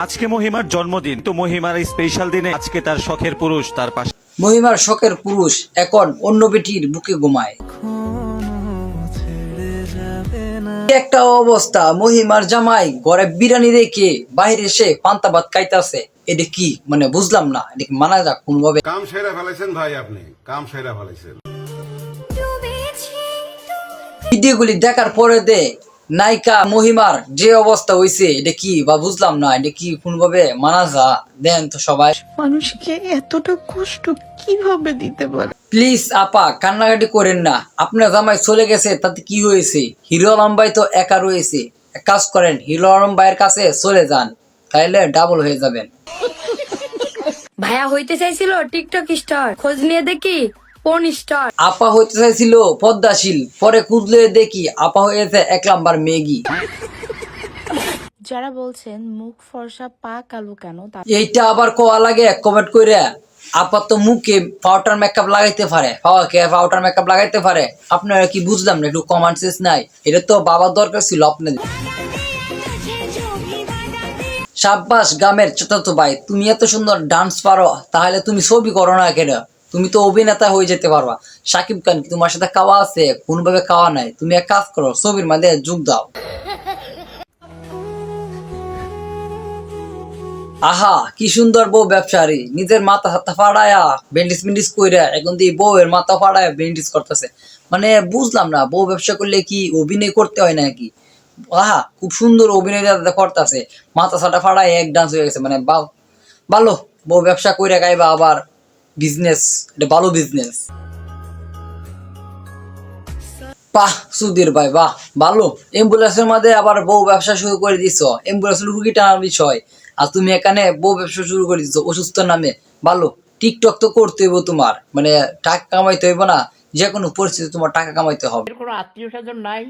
আজকে মহিমার জন্মদিন, তো মহিমার এই স্পেশাল দিনে আজকে তার শখের পুরুষ তার পাশে। মহিমার শখের পুরুষ এখন অন্য বেটির বুকে ঘুমায়। একটা অবস্থা, মহিমার জামাই ঘরে বিরিয়ানি রেখে বাইরে এসে পান্তা ভাত খাইতেছে। এটা কি মানে বুঝলাম না, এটা কি মানা যাক কোনভাবে? কাম সেরা ফেলাইছেন ভাই, আপনি কাম সেরা ফেলাইছেন। ভিডিওগুলি দেখার পরে নায়িকা মহিমার যে অবস্থা হয়েছে, এটা কি বা বুঝলাম না, এটা কি কোনভাবে মানা যা? দেন তো সবাই, মানুষকে এতটা কষ্ট কিভাবে দিতে পারে? প্লিজ আপা কান্নাকাটি করেন না। আপনার জামাই চলে গেছে, তাতে কি হয়েছে? হিরো আলম ভাই তো একা রয়েছে। এক কাজ করেন, হিরো আলম ভাইয়ের কাছে চলে যান, তাইলে ডাবল হয়ে যাবেন। ভাইয়া হইতে চাইছিল টিকটক স্টার, খোঁজ নিয়ে দেখি কোন স্টার। আপা হইতে চাইছিল পদ্মাশীল, পরে খুঁজলে দেখি আপা হয়েছে 1 নাম্বার মেগি। যারা বলছেন মুখ ফর্সা পা কালো কেন, এইটা আবার কোয়া লাগে কমেন্ট করে। আপা তো মুখে পাউডার মেকআপ লাগাইতে পারে, পাউডার মেকআপ লাগাইতে পারে। আপনারা কি বুঝলাম না, একটু কমেন্ট সেন্স নাই? এটা তো বাবার দরকার ছিল আপনাদের। সাব্বাস গ্রামের চতুর্থ ভাই, তুমি এত সুন্দর ডান্স পারো, তাহলে তুমি ছবি করো না কেন? তুমি তো অভিনেতা হয়ে যেতে পারবা। সাকিব খান কি তোমার সাথে খাওয়া আছে? কোনভাবে খাওয়া নাই। তুমি এক কাজ করো, ছবির মধ্যে যোগ দাও। আহা কি সুন্দর বউ ব্যবসায়ী, নিজের মাথা হাতা ফাড়ায়া ব্যান্ডেজ মেন্ডিজ কইরা এখন দিয়ে বউয়ের মাথা ফাড়ায়া ব্যান্ডেজ করতেছে। মানে বুঝলাম না, বউ ব্যবসা করলে কি অভিনয় করতে হয় নাকি? আহা খুব সুন্দর অভিনয় করতেছে, মাথা ছাটা ফাড়ায় এক ডান্স হয়ে গেছে। মানে ভালো, বউ ব্যবসা কইরা গাইবা আবার বিজনেস, এটা ভালো বিজনেস। বাহ সুধীর ভাই, বাহ ভালো। অ্যাম্বুলেন্সের মধ্যে আবার বউ ব্যবসা শুরু করে দিছো, অ্যাম্বুলেন্সের রুগী টানার বিষয়, আর তুমি এখানে বউ ব্যবসা শুরু করে দিছো অসুস্থ নামে। ভালো, টিকটক তো করতে হইব তোমার, মানে টাকা কামাইতে হইব না? যে কোনো পরিস্থিতি তোমার টাকা কামাইতে হবে। কোনো আত্মীয় স্বজন নাই।